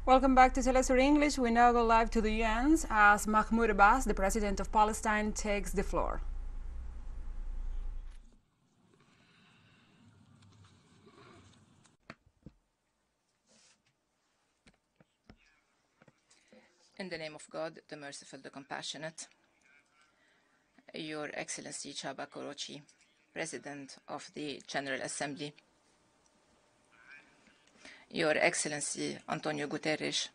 Welcome back to teleSUR English. We now go live to the UNs as Mahmoud Abbas, the President of Palestine, takes the floor. In the name of God, the merciful, the compassionate, Your Excellency Chaba Korochi, President of the General Assembly, Your Excellency Antonio Guterres,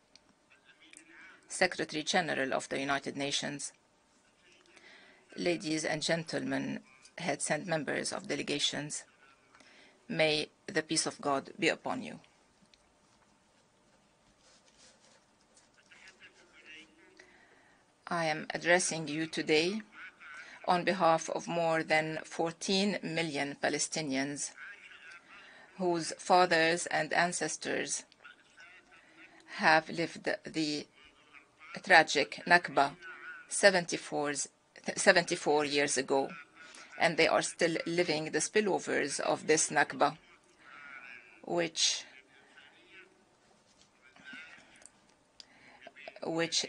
Secretary General of the United Nations, ladies and gentlemen, heads and members of delegations, may the peace of God be upon you. I am addressing you today on behalf of more than 14 million Palestinians whose fathers and ancestors have lived the tragic Nakba 74 years ago, and they are still living the spillovers of this Nakba, which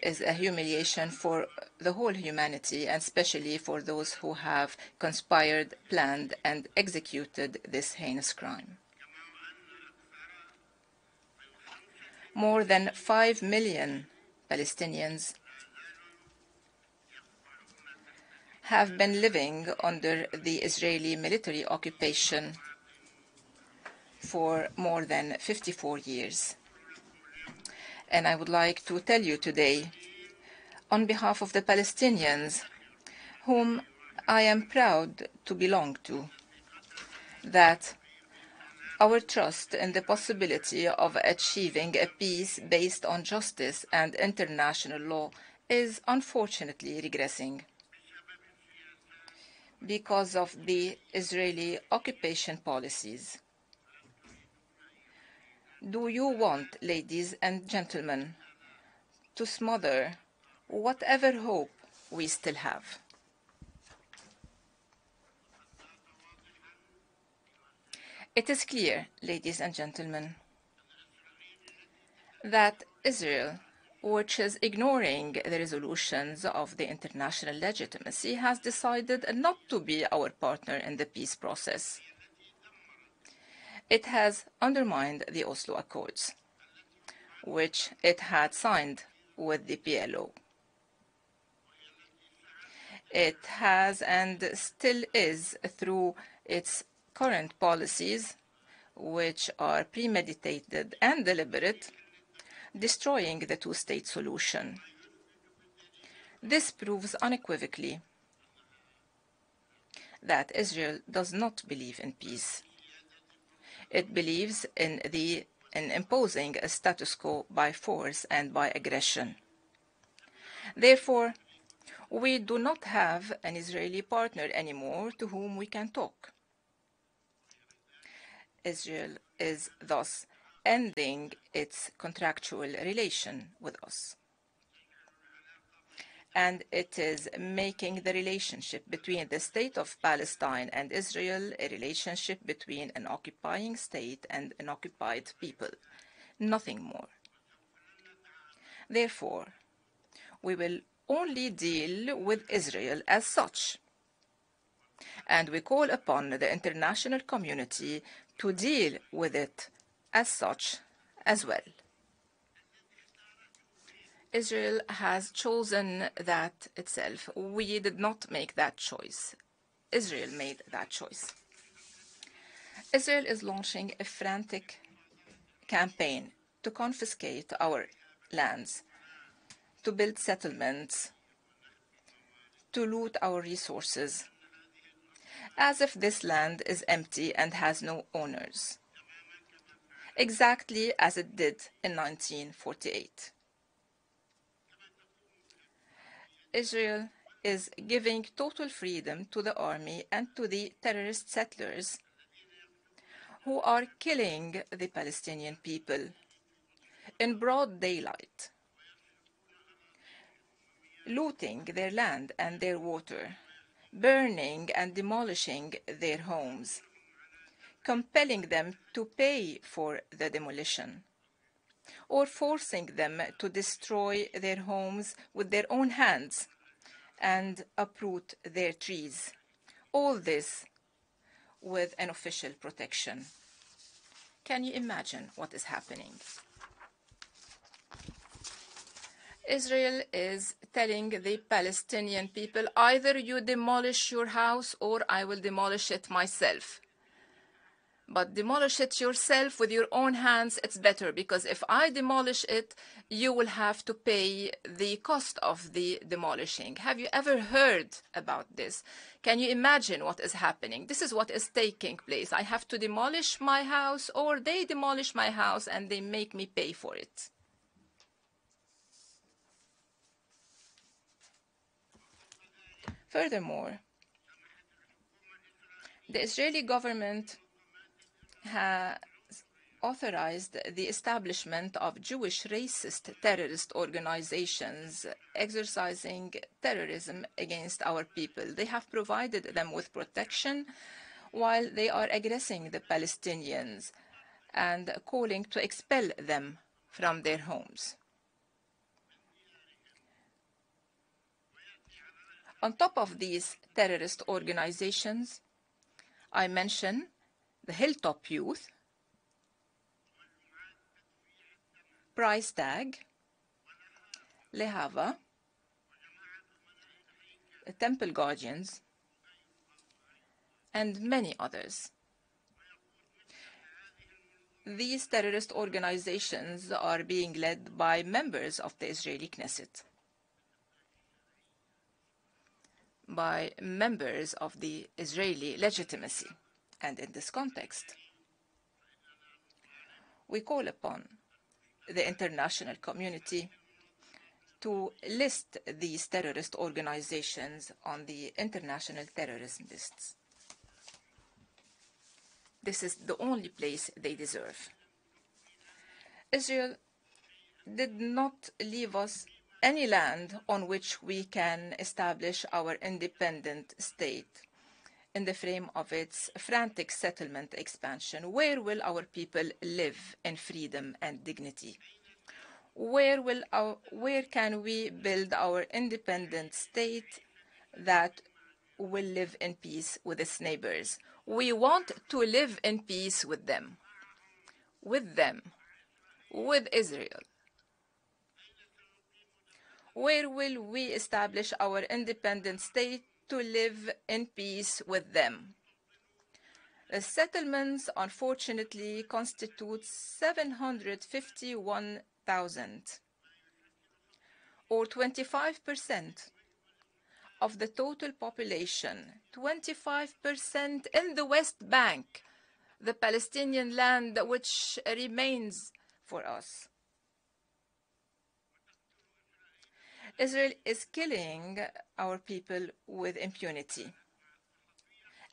is a humiliation for the whole humanity, and especially for those who have conspired, planned, and executed this heinous crime. More than 5 million Palestinians have been living under the Israeli military occupation for more than 54 years. And I would like to tell you today, on behalf of the Palestinians, whom I am proud to belong to, that our trust in the possibility of achieving a peace based on justice and international law is unfortunately regressing because of the Israeli occupation policies. Do you want, ladies and gentlemen, to smother whatever hope we still have? It is clear, ladies and gentlemen, that Israel, which is ignoring the resolutions of the international legitimacy, has decided not to be our partner in the peace process. It has undermined the Oslo Accords, which it had signed with the PLO. It has and still is, through its current policies, which are premeditated and deliberate, destroying the two-state solution. This proves unequivocally that Israel does not believe in peace. It believes in imposing a status quo by force and by aggression. Therefore, we do not have an Israeli partner anymore to whom we can talk. Israel is thus ending its contractual relation with us. And it is making the relationship between the State of Palestine and Israel a relationship between an occupying state and an occupied people, nothing more. Therefore, we will only deal with Israel as such, and we call upon the international community to deal with it as such as well. Israel has chosen that itself. We did not make that choice. Israel made that choice. Israel is launching a frantic campaign to confiscate our lands, to build settlements, to loot our resources, as if this land is empty and has no owners, exactly as it did in 1948. Israel is giving total freedom to the army and to the terrorist settlers who are killing the Palestinian people in broad daylight, looting their land and their water, burning and demolishing their homes, compelling them to pay for the demolition, or forcing them to destroy their homes with their own hands and uproot their trees. All this with an official protection. Can you imagine what is happening? Israel is telling the Palestinian people, either you demolish your house or I will demolish it myself. But demolish it yourself with your own hands, it's better, because if I demolish it, you will have to pay the cost of the demolishing. Have you ever heard about this? Can you imagine what is happening? This is what is taking place. I have to demolish my house, or they demolish my house and they make me pay for it. Furthermore, the Israeli government has authorized the establishment of Jewish racist terrorist organizations exercising terrorism against our people. They have provided them with protection while they are aggressing the Palestinians and calling to expel them from their homes. On top of these terrorist organizations, I mention the Hilltop Youth, Price Tag, Lehava, the Temple Guardians, and many others. These terrorist organizations are being led by members of the Israeli Knesset, by members of the Israeli legitimacy. And in this context, we call upon the international community to list these terrorist organizations on the international terrorism lists. This is the only place they deserve. Israel did not leave us any land on which we can establish our independent state in the frame of its frantic settlement expansion. Where will our people live in freedom and dignity? Where can we build our independent state that will live in peace with its neighbors? We want to live in peace with them, with Israel. Where will we establish our independent state to live in peace with them? The settlements, unfortunately, constitute 751,000, or 25% of the total population, 25% in the West Bank, the Palestinian land which remains for us. Israel is killing our people with impunity,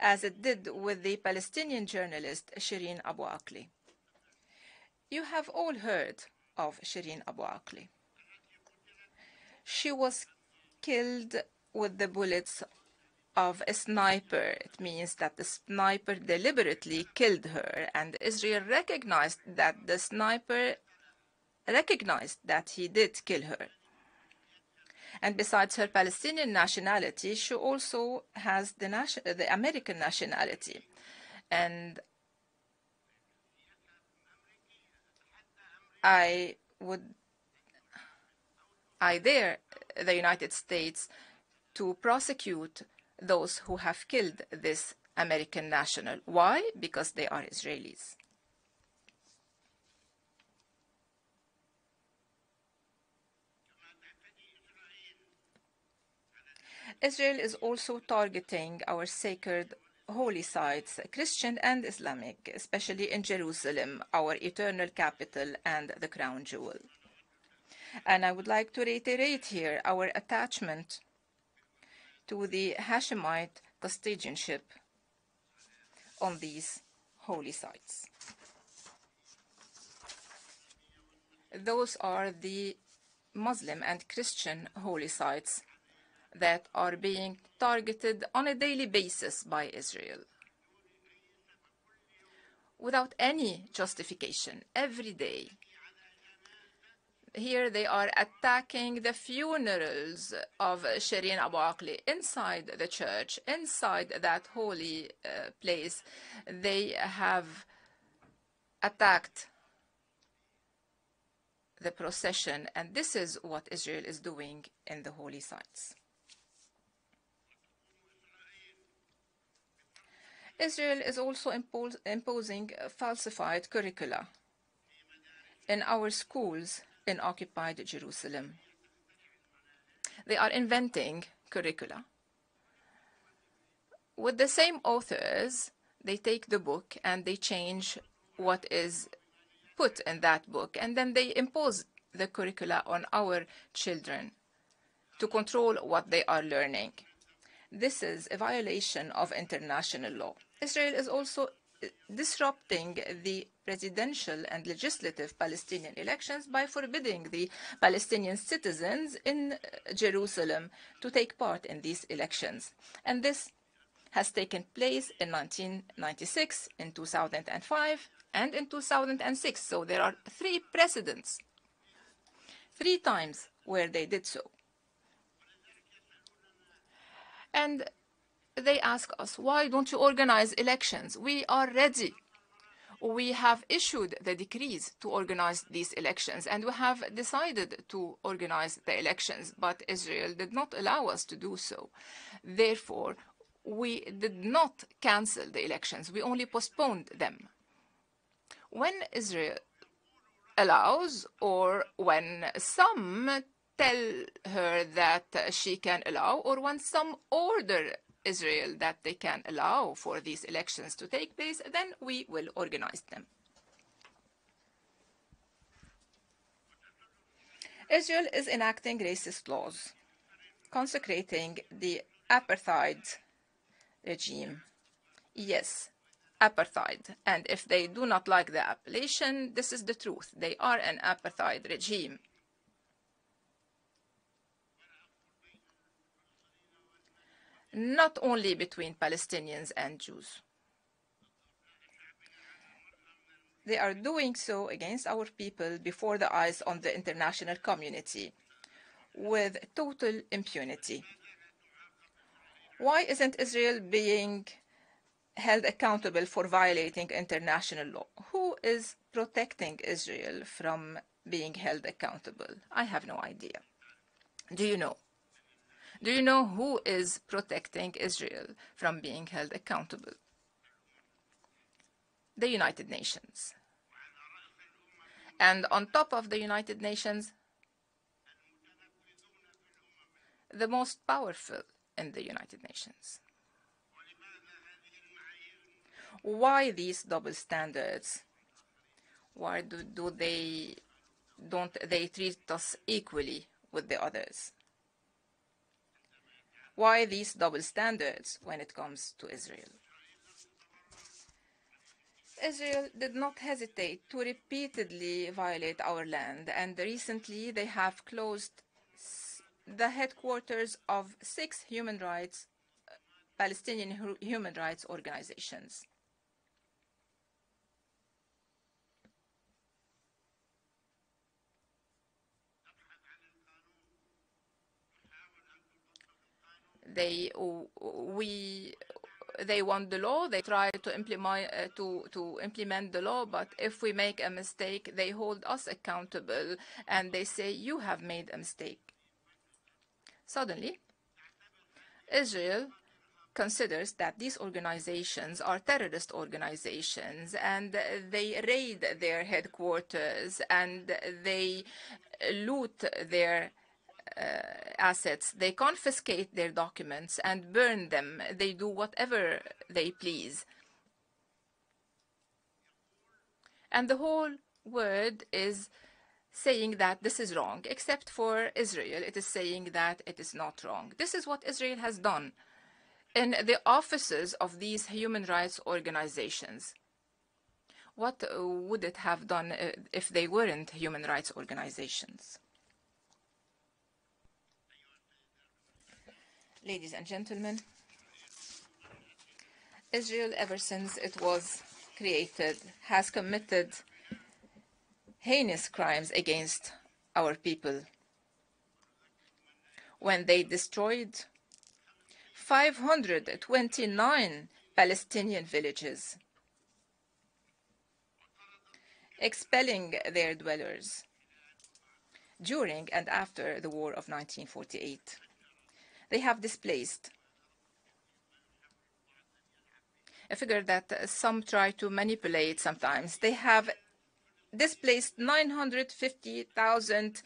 as it did with the Palestinian journalist Shireen Abu Akleh. You have all heard of Shireen Abu Akleh. She was killed with the bullets of a sniper. It means that the sniper deliberately killed her, and Israel recognized that the sniper recognized that he did kill her. And besides her Palestinian nationality, she also has the American nationality. And I dare the United States to prosecute those who have killed this American national. Why? Because they are Israelis. Israel is also targeting our sacred holy sites, Christian and Islamic, especially in Jerusalem, our eternal capital and the crown jewel. And I would like to reiterate here our attachment to the Hashemite custodianship on these holy sites. Those are the Muslim and Christian holy sites that are being targeted on a daily basis by Israel, without any justification. Every day, Here they are attacking the funerals of Shireen Abu Akleh inside the church, inside that holy place. They have attacked the procession, and this is what Israel is doing in the holy sites. Israel is also imposing falsified curricula in our schools in occupied Jerusalem. They are inventing curricula. With the same authors, they take the book and they change what is put in that book, and then they impose the curricula on our children to control what they are learning. This is a violation of international law. Israel is also disrupting the presidential and legislative Palestinian elections by forbidding the Palestinian citizens in Jerusalem to take part in these elections. And this has taken place in 1996, in 2005, and in 2006. So there are 3 precedents, 3 times where they did so. And they ask us, why don't you organize elections? We are ready. We have issued the decrees to organize these elections, and we have decided to organize the elections, but Israel did not allow us to do so. Therefore, we did not cancel the elections. We only postponed them. When Israel allows, or when some tell her that she can allow, or when some order Israel that they can allow for these elections to take place, then we will organize them. Israel is enacting racist laws, consecrating the apartheid regime. Yes, apartheid. And if they do not like the appellation, this is the truth. They are an apartheid regime. Not only between Palestinians and Jews. They are doing so against our people before the eyes of the international community with total impunity. Why isn't Israel being held accountable for violating international law? Who is protecting Israel from being held accountable? I have no idea. Do you know? Do you know who is protecting Israel from being held accountable? The United Nations. And on top of the United Nations, the most powerful in the United Nations. Why these double standards? Why don't they treat us equally with the others? Why these double standards when it comes to Israel? Israel did not hesitate to repeatedly violate our land, and recently they have closed the headquarters of 6 Palestinian human rights organizations. They want the law. They try to implement the law, but if we make a mistake, they hold us accountable and they say, you have made a mistake. Suddenly, Israel considers that these organizations are terrorist organizations, and they raid their headquarters and they loot their assets. They confiscate their documents and burn them. They do whatever they please. And the whole world is saying that this is wrong, except for Israel. It is saying that it is not wrong. This is what Israel has done in the offices of these human rights organizations. What would it have done if they weren't human rights organizations? Ladies and gentlemen, Israel, ever since it was created, has committed heinous crimes against our people when they destroyed 529 Palestinian villages, expelling their dwellers during and after the war of 1948. They have displaced a figure that some try to manipulate sometimes. They have displaced 950,000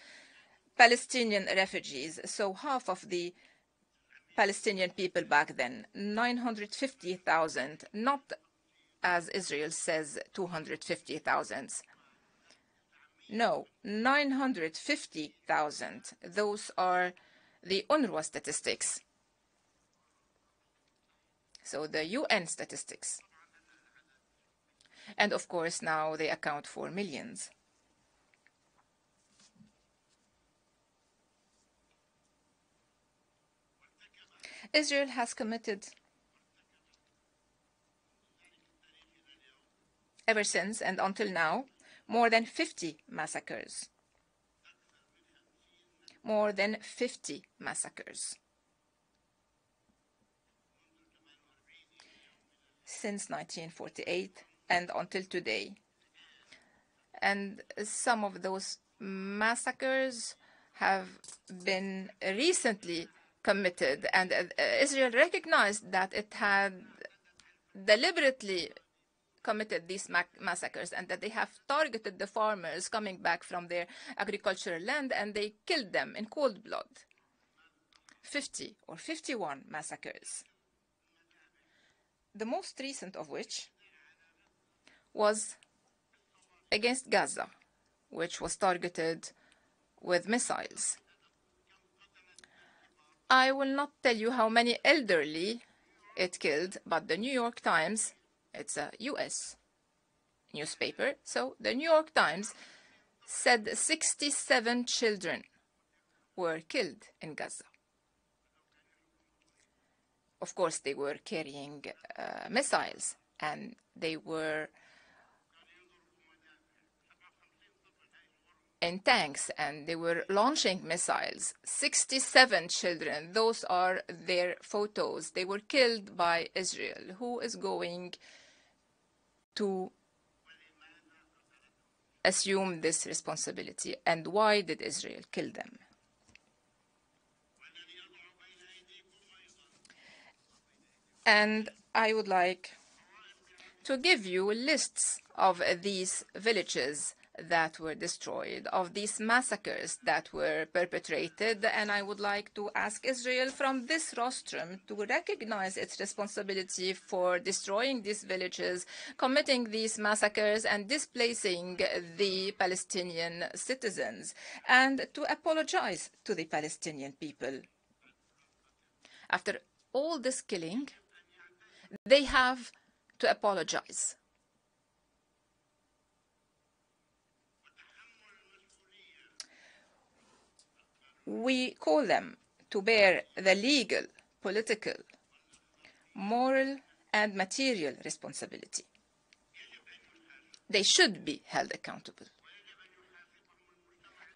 Palestinian refugees, so half of the Palestinian people back then, 950,000, not as Israel says 250,000. No, 950,000. Those are the UNRWA statistics. So the UN statistics. And of course, now they account for millions. Israel has committed, ever since and until now, more than 50 massacres. More than 50 massacres. Since 1948 and until today. And some of those massacres have been recently committed, and Israel recognized that it had deliberately committed these massacres and that they have targeted the farmers coming back from their agricultural land, and they killed them in cold blood. 50 or 51 massacres. The most recent of which was against Gaza, which was targeted with missiles. I will not tell you how many elderly it killed, but the New York Times, it's a US newspaper, so the New York Times said 67 children were killed in Gaza. Of course, they were carrying missiles, and they were in tanks, and they were launching missiles. 67 children, those are their photos. They were killed by Israel. Who is going to assume this responsibility, and why did Israel kill them? And I would like to give you lists of these villages that were destroyed, of these massacres that were perpetrated, and I would like to ask Israel from this rostrum to recognize its responsibility for destroying these villages, committing these massacres, and displacing the Palestinian citizens, and to apologize to the Palestinian people. After all this killing, they have to apologize. We call them to bear the legal, political, moral, and material responsibility. They should be held accountable.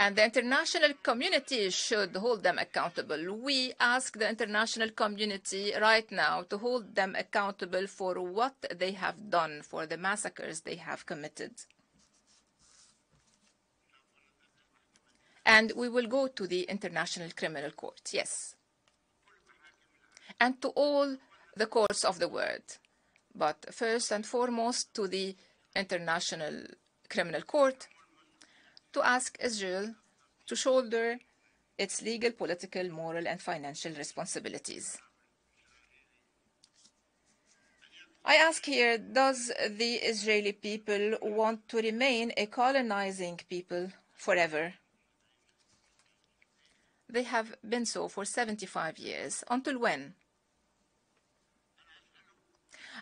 And the international community should hold them accountable. We ask the international community right now to hold them accountable for what they have done, for the massacres they have committed. And we will go to the International Criminal Court, yes. And to all the courts of the world. But first and foremost to the International Criminal Court, to ask Israel to shoulder its legal, political, moral, and financial responsibilities. I ask here, does the Israeli people want to remain a colonizing people forever? They have been so for 75 years. Until when?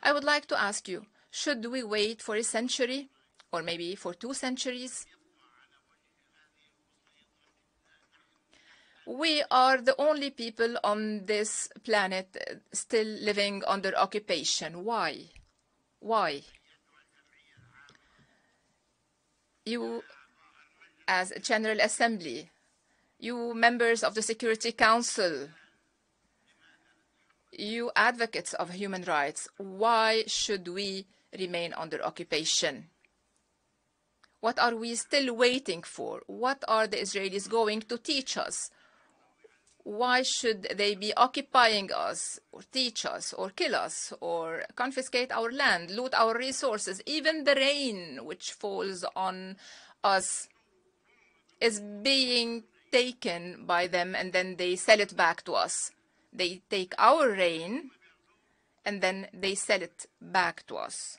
I would like to ask you, should we wait for a century, or maybe for 2 centuries? We are the only people on this planet still living under occupation. Why? Why? You as a General Assembly, you members of the Security Council, you advocates of human rights, why should we remain under occupation? What are we still waiting for? What are the Israelis going to teach us? Why should they be occupying us, or teach us, or kill us, or confiscate our land, loot our resources? Even the rain which falls on us is being taken by them, and then they sell it back to us. They take our rain, and then they sell it back to us.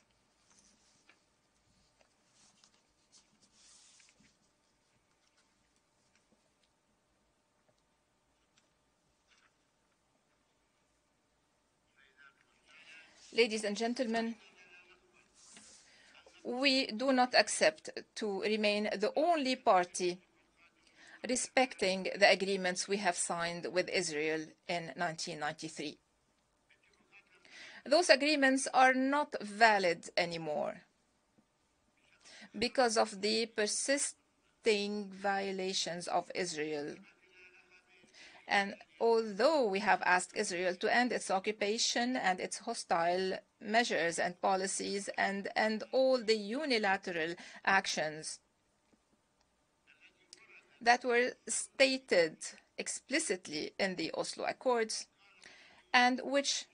Ladies and gentlemen, we do not accept to remain the only party respecting the agreements we have signed with Israel in 1993. Those agreements are not valid anymore because of the persisting violations of Israel. And although we have asked Israel to end its occupation and its hostile measures and policies and end all the unilateral actions that were stated explicitly in the Oslo Accords, and which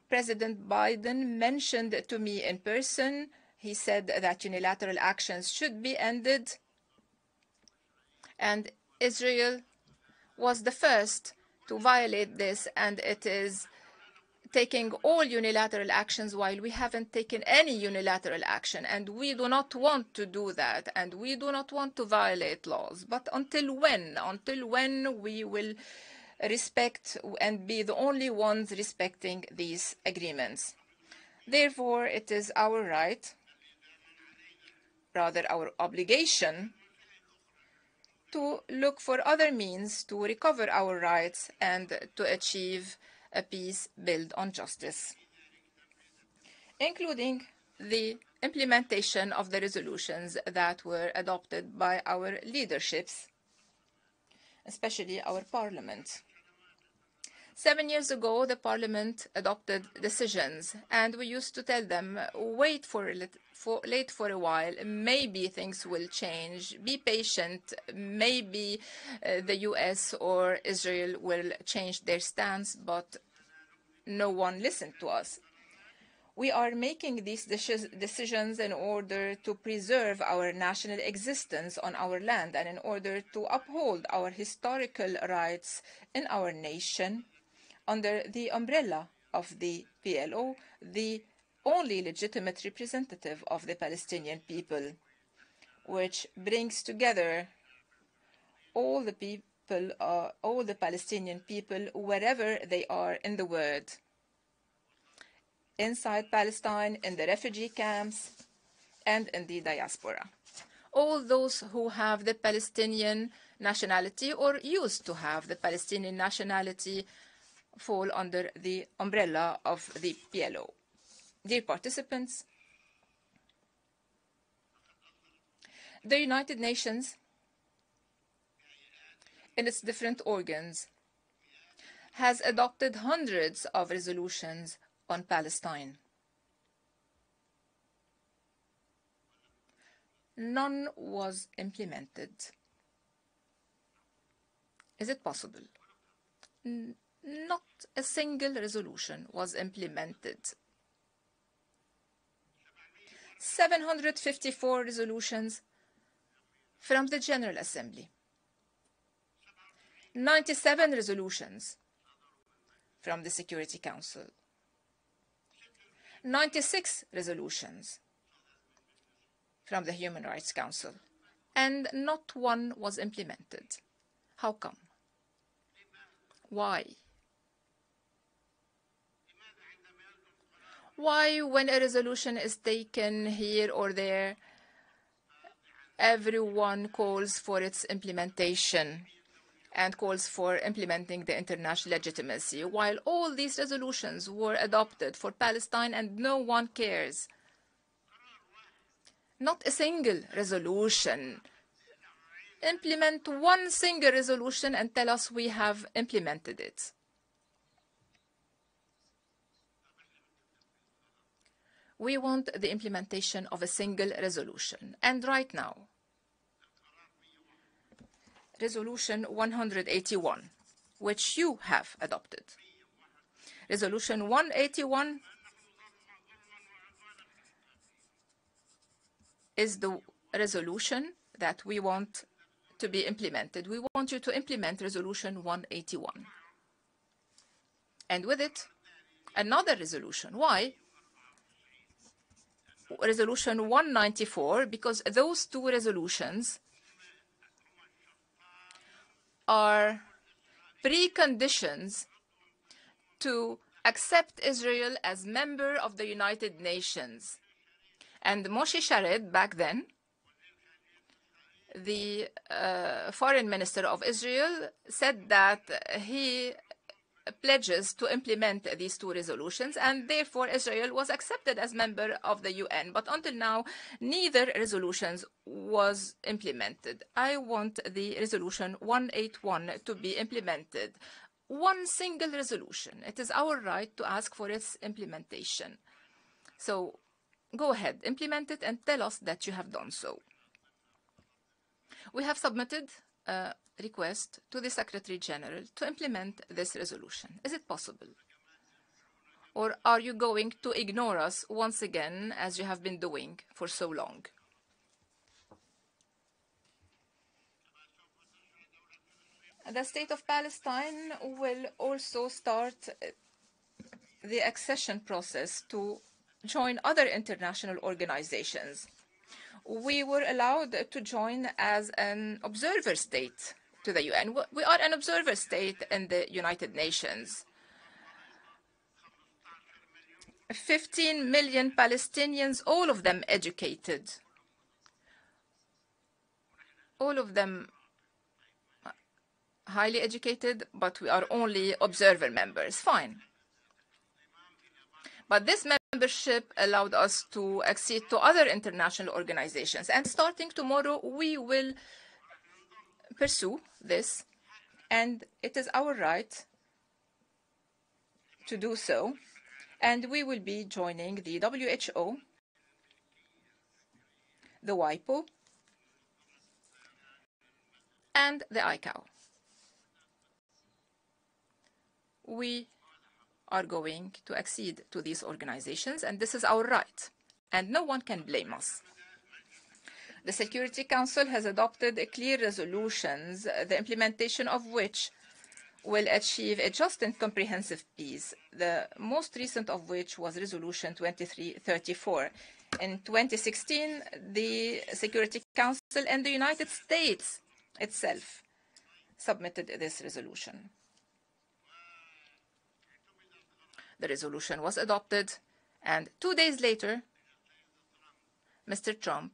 President Biden mentioned to me in person. He said that unilateral actions should be ended, and Israel was the first to violate this, and it is taking all unilateral actions while we haven't taken any unilateral action, and we do not want to do that, and we do not want to violate laws. But until when? Until when we will respect and be the only ones respecting these agreements? Therefore, it is our right, rather our obligation, to look for other means to recover our rights and to achieve a peace built on justice, including the implementation of the resolutions that were adopted by our leaderships, especially our parliament. 7 years ago, the parliament adopted decisions, and we used to tell them, wait for a while, maybe things will change, be patient, maybe the US or Israel will change their stance, but no one listened to us. We are making these decisions in order to preserve our national existence on our land and in order to uphold our historical rights in our nation under the umbrella of the PLO, the only legitimate representative of the Palestinian people, which brings together all the people, all the Palestinian people, wherever they are in the world, inside Palestine, in the refugee camps, and in the diaspora. All those who have the Palestinian nationality or used to have the Palestinian nationality fall under the umbrella of the PLO. Dear participants, the United Nations, in its different organs, has adopted hundreds of resolutions on Palestine. None was implemented. Is it possible? Not a single resolution was implemented. 754 resolutions from the General Assembly. 97 resolutions from the Security Council. 96 resolutions from the Human Rights Council. And not one was implemented. How come? Why? Why, when a resolution is taken here or there, everyone calls for its implementation and calls for implementing the international legitimacy, while all these resolutions were adopted for Palestine and no one cares? Not a single resolution implement one single resolution and tell us we have implemented it. We want the implementation of a single resolution. And right now, Resolution 181, which you have adopted. Resolution 181 is the resolution that we want to be implemented. We want you to implement Resolution 181. And with it, another resolution. Why? Resolution 194, because those two resolutions are preconditions to accept Israel as member of the United Nations. And Moshe Shared, back then, the foreign minister of Israel, said that he pledges to implement these two resolutions, and therefore Israel was accepted as member of the UN. But until now, neither resolutions was implemented. I want the resolution 181 to be implemented. One single resolution. It is our right to ask for its implementation. So go ahead, implement it, and tell us that you have done so. We have submitted a request to the Secretary General to implement this resolution. Is it possible? Or are you going to ignore us once again, as you have been doing for so long? The State of Palestine will also start the accession process to join other international organizations. We were allowed to join as an observer state to the UN. We are an observer state in the United Nations. 15 million Palestinians, all of them educated. All of them highly educated, but we are only observer members. Fine. But this membership allowed us to accede to other international organizations. And starting tomorrow, we will pursue this. And it is our right to do so. And we will be joining the WHO, the WIPO, and the ICAO. We are going to accede to these organizations, and this is our right, and no one can blame us. The Security Council has adopted clear resolutions, the implementation of which will achieve a just and comprehensive peace, the most recent of which was Resolution 2334. In 2016, the Security Council and the United States itself submitted this resolution. The resolution was adopted, and 2 days later, Mr. Trump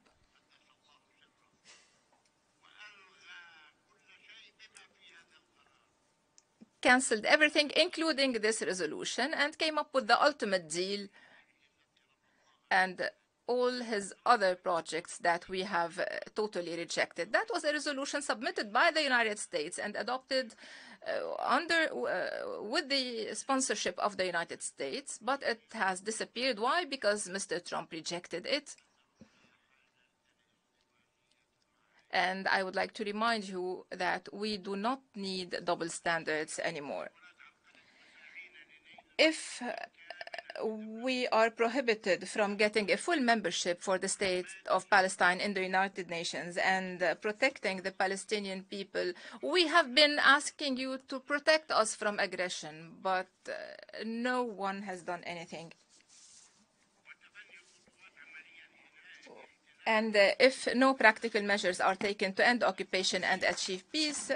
cancelled everything, including this resolution, and came up with the ultimate deal and all his other projects that we have totally rejected. That was a resolution submitted by the United States and adopted with the sponsorship of the United States, but it has disappeared. Why? Because Mr. Trump rejected it. And I would like to remind you that we do not need double standards anymore. If we are prohibited from getting a full membership for the State of Palestine in the United Nations and protecting the Palestinian people, we have been asking you to protect us from aggression, but no one has done anything. And if no practical measures are taken to end occupation and achieve peace,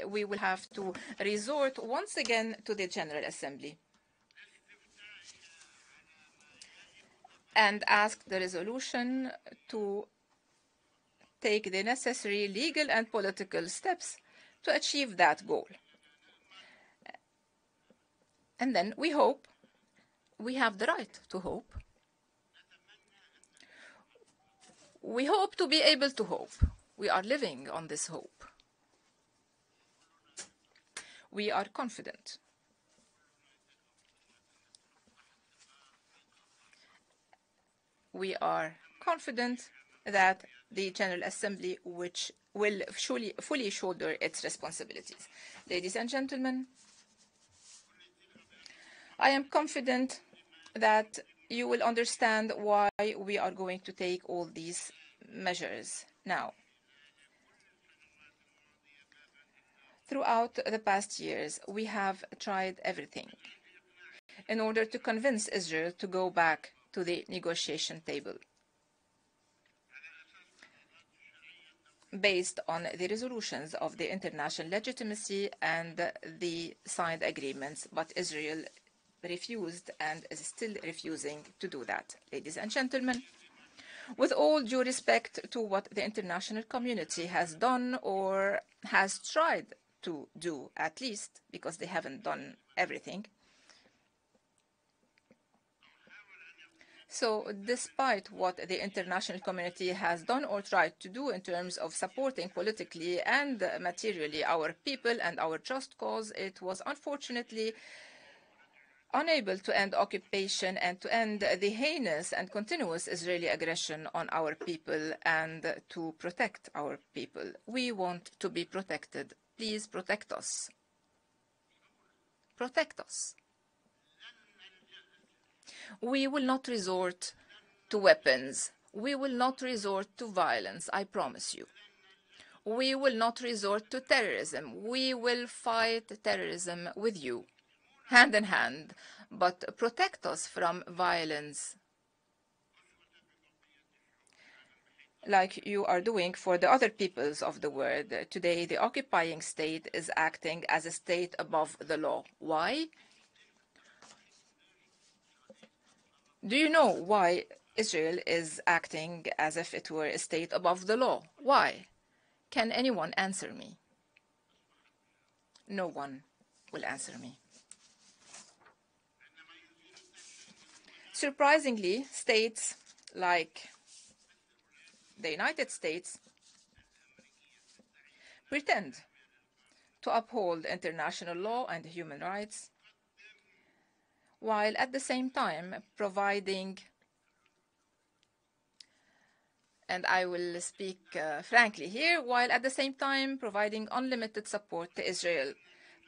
we will have to resort once again to the General Assembly and ask the resolution to take the necessary legal and political steps to achieve that goal. And then we hope, we have the right to hope. We hope to be able to hope We are living on this hope. We are confident. We are confident that the General Assembly which will fully shoulder its responsibilities. Ladies and gentlemen, I am confident that you will understand why we are going to take all these measures now. Throughout the past years, we have tried everything in order to convince Israel to go back to the negotiation table, based on the resolutions of the international legitimacy and the signed agreements, but Israel refused and is still refusing to do that. Ladies and gentlemen, with all due respect to what the international community has done or has tried to do, at least, because they haven't done everything. So despite what the international community has done or tried to do in terms of supporting politically and materially our people and our just cause, it was unfortunately unable to end occupation and to end the heinous and continuous Israeli aggression on our people and to protect our people. We want to be protected. Please protect us. Protect us. We will not resort to weapons. We will not resort to violence, I promise you. We will not resort to terrorism. We will fight terrorism with you, hand in hand, but protect us from violence, like you are doing for the other peoples of the world. Today, the occupying state is acting as a state above the law. Why? Do you know why Israel is acting as if it were a state above the law? Why? Can anyone answer me? No one will answer me. Surprisingly, states like the United States pretend to uphold international law and human rights, while at the same time providing, and I will speak frankly here, while at the same time providing unlimited support to Israel,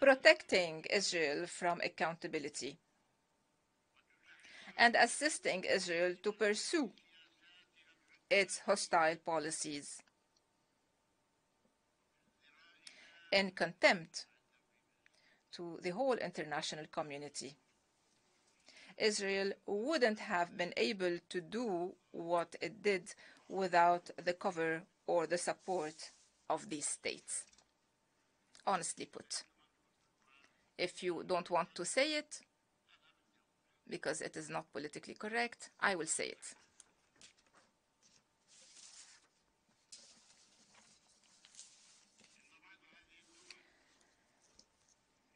protecting Israel from accountability, and assisting Israel to pursue its hostile policies in contempt to the whole international community. Israel wouldn't have been able to do what it did without the cover or the support of these states. Honestly put, if you don't want to say it, because it is not politically correct, I will say it.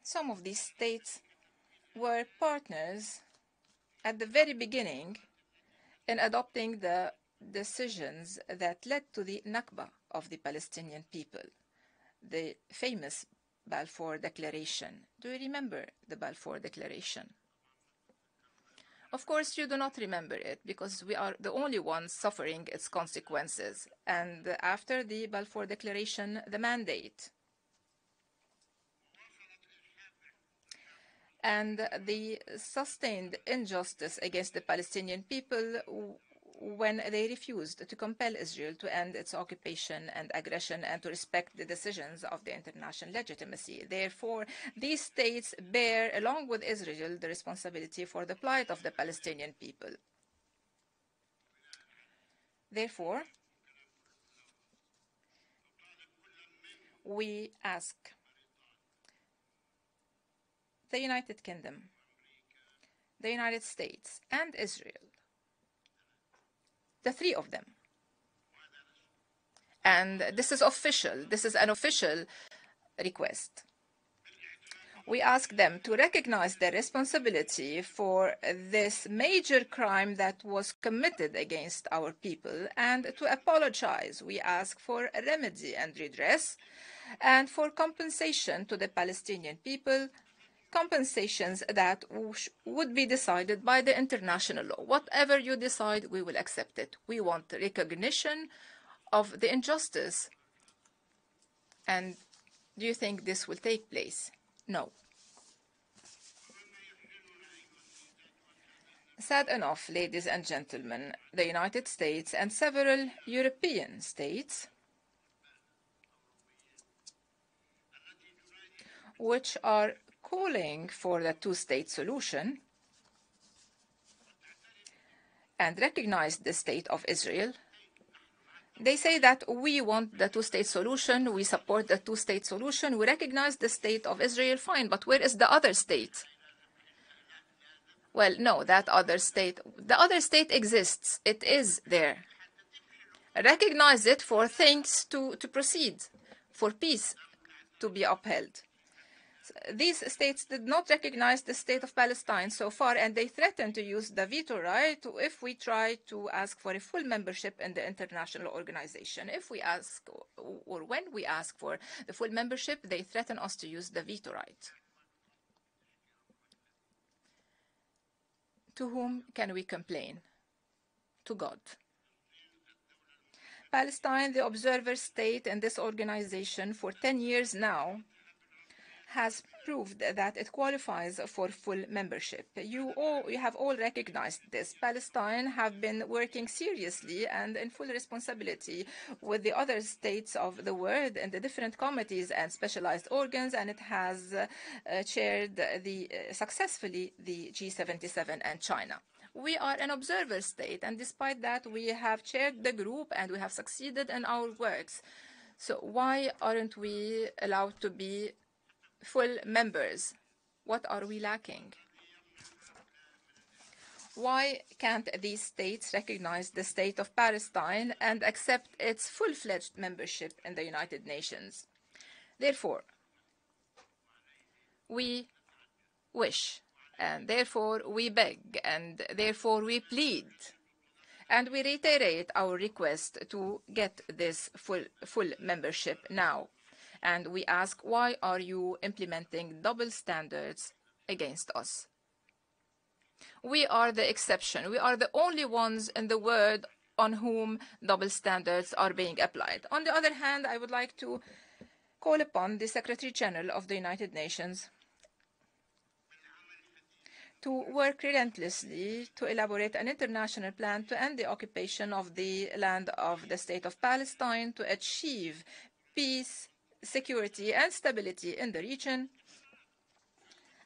Some of these states were partners at the very beginning in adopting the decisions that led to the Nakba of the Palestinian people, the famous Balfour Declaration. Do you remember the Balfour Declaration? Of course, you do not remember it because we are the only ones suffering its consequences. And after the Balfour Declaration, the mandate and the sustained injustice against the Palestinian people when they refused to compel Israel to end its occupation and aggression and to respect the decisions of the international legitimacy. Therefore, these states bear, along with Israel, the responsibility for the plight of the Palestinian people. Therefore, we ask the United Kingdom, the United States, and Israel, the three of them. And this is official. This is an official request. We ask them to recognize their responsibility for this major crime that was committed against our people and to apologize. We ask for a remedy and redress and for compensation to the Palestinian people, compensations that would be decided by the international law. Whatever you decide, we will accept it. We want recognition of the injustice. And do you think this will take place? No. Sad enough, ladies and gentlemen, the United States and several European states, which are calling for the two-state solution and recognize the state of Israel, they say that we want the two-state solution, we support the two-state solution, we recognize the state of Israel, fine, but where is the other state? Well, no, the other state exists. It is there. Recognize it for things to proceed, for peace to be upheld. These states did not recognize the state of Palestine so far, and they threaten to use the veto right if we try to ask for a full membership in the international organization. If we ask, or when we ask for the full membership, they threaten us to use the veto right. To whom can we complain? To God. Palestine, the observer state in this organization for 10 years now, has proved that it qualifies for full membership. You have all recognized this. Palestine have been working seriously and in full responsibility with the other states of the world in the different committees and specialized organs, and it has chaired successfully the G77 and China. We are an observer state, and despite that, we have chaired the group and we have succeeded in our works. So why aren't we allowed to be full members? What are we lacking? Why can't these states recognize the state of Palestine and accept its full-fledged membership in the United Nations? Therefore, we wish, and therefore we beg, and therefore we plead, and we reiterate our request to get this full membership now. And we ask, why are you implementing double standards against us? We are the exception. We are the only ones in the world on whom double standards are being applied. On the other hand, I would like to call upon the Secretary General of the United Nations to work relentlessly to elaborate an international plan to end the occupation of the land of the State of Palestine, to achieve peace, security and stability in the region,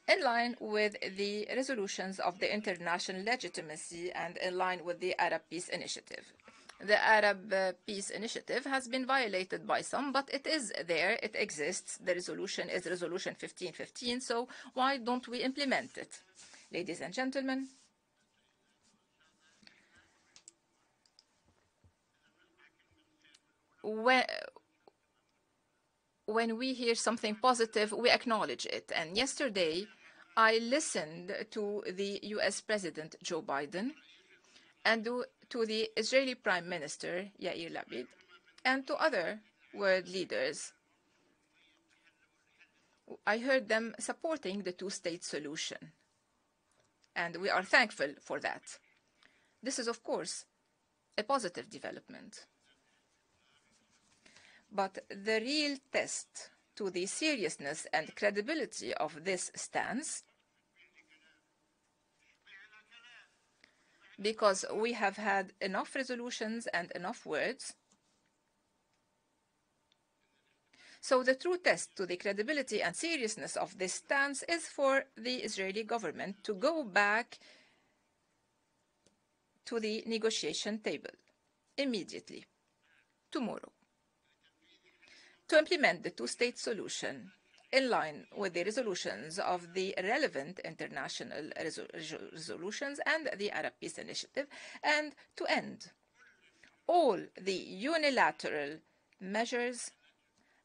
in line with the resolutions of the international legitimacy and in line with the Arab Peace Initiative. The Arab Peace Initiative has been violated by some, but it is there, it exists. The resolution is Resolution 1515, so why don't we implement it? Ladies and gentlemen, when we hear something positive, we acknowledge it. And yesterday, I listened to the US President Joe Biden and to the Israeli Prime Minister Yair Lapid and to other world leaders. I heard them supporting the two-state solution, and we are thankful for that. This is, of course, a positive development. But the real test to the seriousness and credibility of this stance, because we have had enough resolutions and enough words, so the true test to the credibility and seriousness of this stance is for the Israeli government to go back to the negotiation table immediately, tomorrow, to implement the two-state solution in line with the resolutions of the relevant international resolutions and the Arab Peace Initiative, and to end all the unilateral measures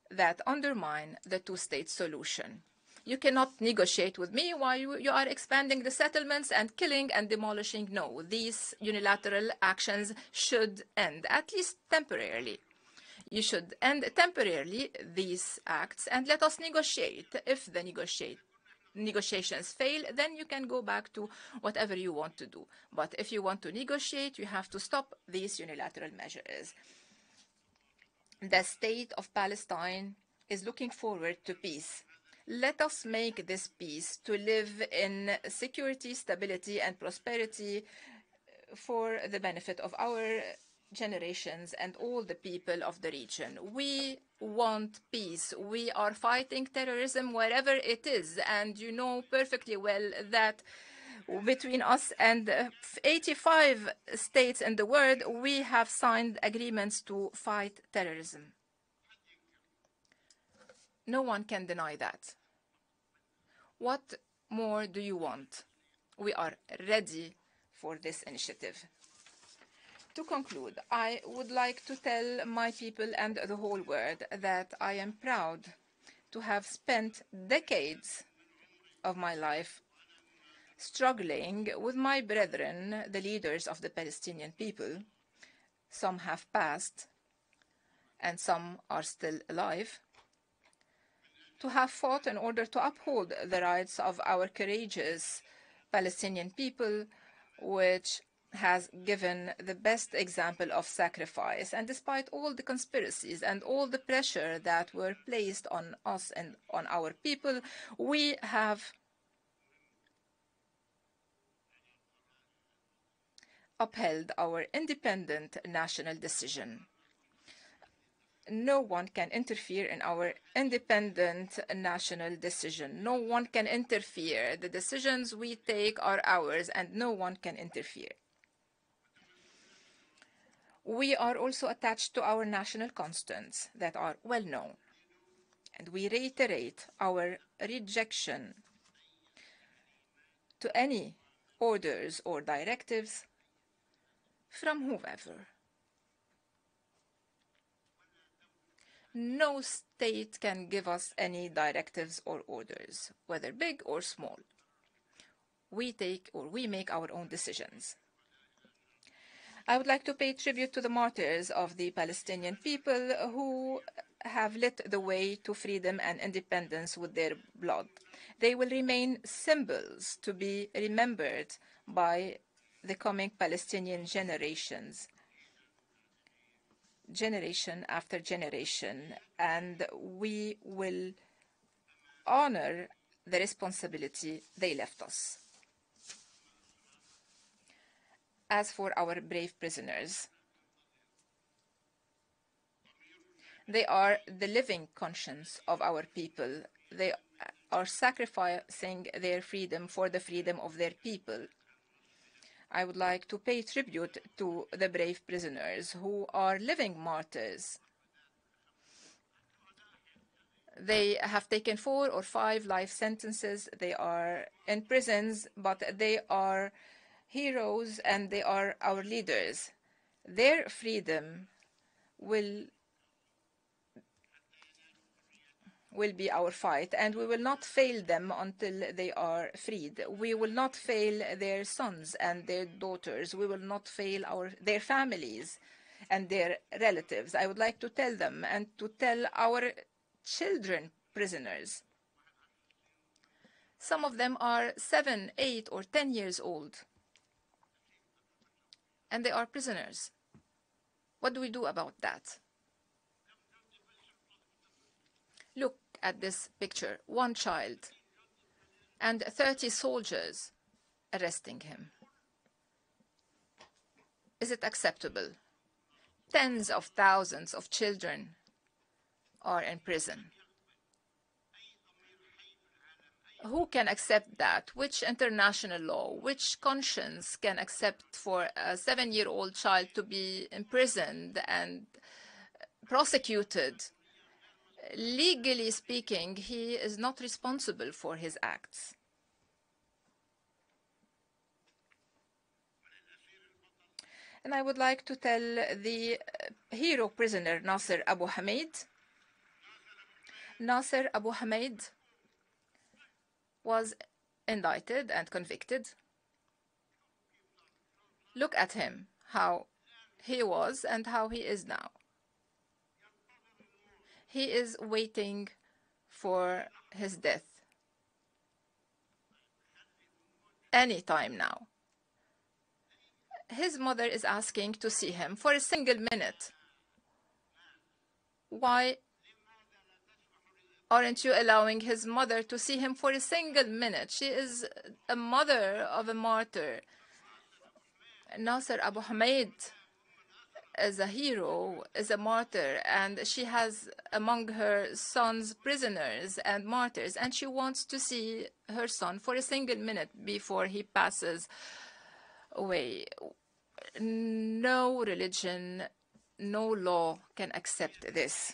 that undermine the two-state solution. You cannot negotiate with me while you are expanding the settlements and killing and demolishing. No, these unilateral actions should end, at least temporarily. You should end temporarily these acts and let us negotiate. If the negotiations fail, then you can go back to whatever you want to do. But if you want to negotiate, you have to stop these unilateral measures. The state of Palestine is looking forward to peace. Let us make this peace to live in security, stability, and prosperity for the benefit of our generations and all the people of the region. We want peace. We are fighting terrorism wherever it is, and you know perfectly well that between us and 85 states in the world, we have signed agreements to fight terrorism. No one can deny that. What more do you want? We are ready for this initiative. To conclude, I would like to tell my people and the whole world that I am proud to have spent decades of my life struggling with my brethren, the leaders of the Palestinian people. Some have passed and some are still alive, to have fought in order to uphold the rights of our courageous Palestinian people, which has given the best example of sacrifice. And despite all the conspiracies and all the pressure that were placed on us and on our people, we have upheld our independent national decision. No one can interfere in our independent national decision. No one can interfere. The decisions we take are ours, and no one can interfere. We are also attached to our national constants that are well known, and we reiterate our rejection to any orders or directives from whoever. No state can give us any directives or orders, whether big or small. We make our own decisions. I would like to pay tribute to the martyrs of the Palestinian people who have lit the way to freedom and independence with their blood. They will remain symbols to be remembered by the coming Palestinian generations, generation after generation, and we will honor the responsibility they left us. As for our brave prisoners, they are the living conscience of our people. They are sacrificing their freedom for the freedom of their people. I would like to pay tribute to the brave prisoners who are living martyrs. They have taken 4 or 5 life sentences. They are in prisons, but they are heroes and they are our leaders. Their freedom will be our fight, and we will not fail them until they are freed. We will not fail their sons and their daughters. We will not fail their families and their relatives. I would like to tell them and to tell our children prisoners. Some of them are 7, 8, or 10 years old, and they are prisoners. What do we do about that? Look at this picture. 1 child and 30 soldiers arresting him. Is it acceptable? Tens of thousands of children are in prison. Who can accept that? Which international law, which conscience can accept for a 7-year-old child to be imprisoned and prosecuted? Legally speaking, he is not responsible for his acts. And I would like to tell the hero prisoner Nasser Abu Hamid. Nasser Abu Hamid was indicted and convicted. Look at him, how he was and how he is now. He is waiting for his death any time now. His mother is asking to see him for a single minute. Why aren't you allowing his mother to see him for a single minute? She is a mother of a martyr. Nasser Abu Hamid is a hero, is a martyr, and she has among her sons prisoners and martyrs, and she wants to see her son for a single minute before he passes away. No religion, no law can accept this.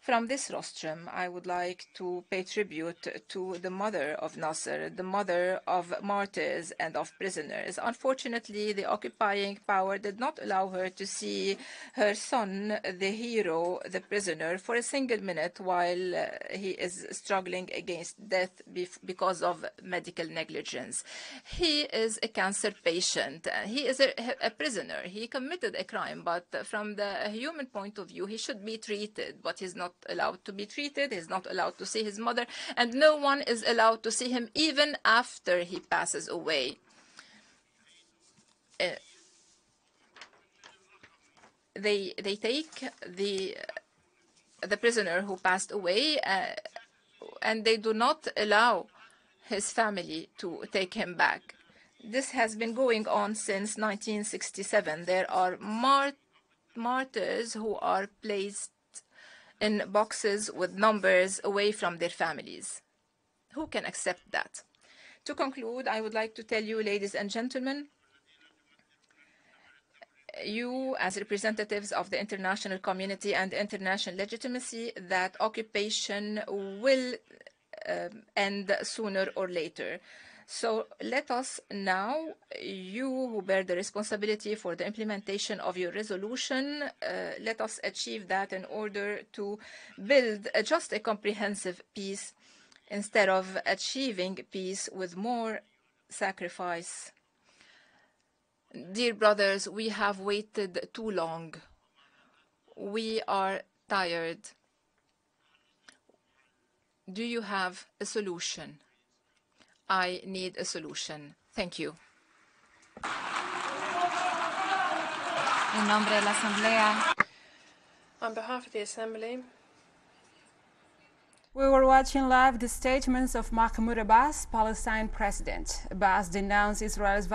From this rostrum, I would like to pay tribute to the mother of Nasser, the mother of martyrs and of prisoners. Unfortunately, the occupying power did not allow her to see her son, the hero, the prisoner, for a single minute while he is struggling against death because of medical negligence. He is a cancer patient. He is a prisoner. He committed a crime, but from the human point of view, he should be treated, but he's not allowed to be treated, he's not allowed to see his mother, and no one is allowed to see him even after he passes away. They take the prisoner who passed away and they do not allow his family to take him back. This has been going on since 1967. There are martyrs who are placed in boxes with numbers away from their families. Who can accept that? To conclude, I would like to tell you, ladies and gentlemen, you as representatives of the international community and international legitimacy, that occupation will end sooner or later. So let us now, you who bear the responsibility for the implementation of your resolution, let us achieve that in order to build just a comprehensive peace instead of achieving peace with more sacrifice. Dear brothers, we have waited too long. We are tired. Do you have a solution? I need a solution. Thank you. En nombre de la Asamblea. On behalf of the Assembly. We were watching live the statements of Mahmoud Abbas, Palestine president. Abbas denounced Israel's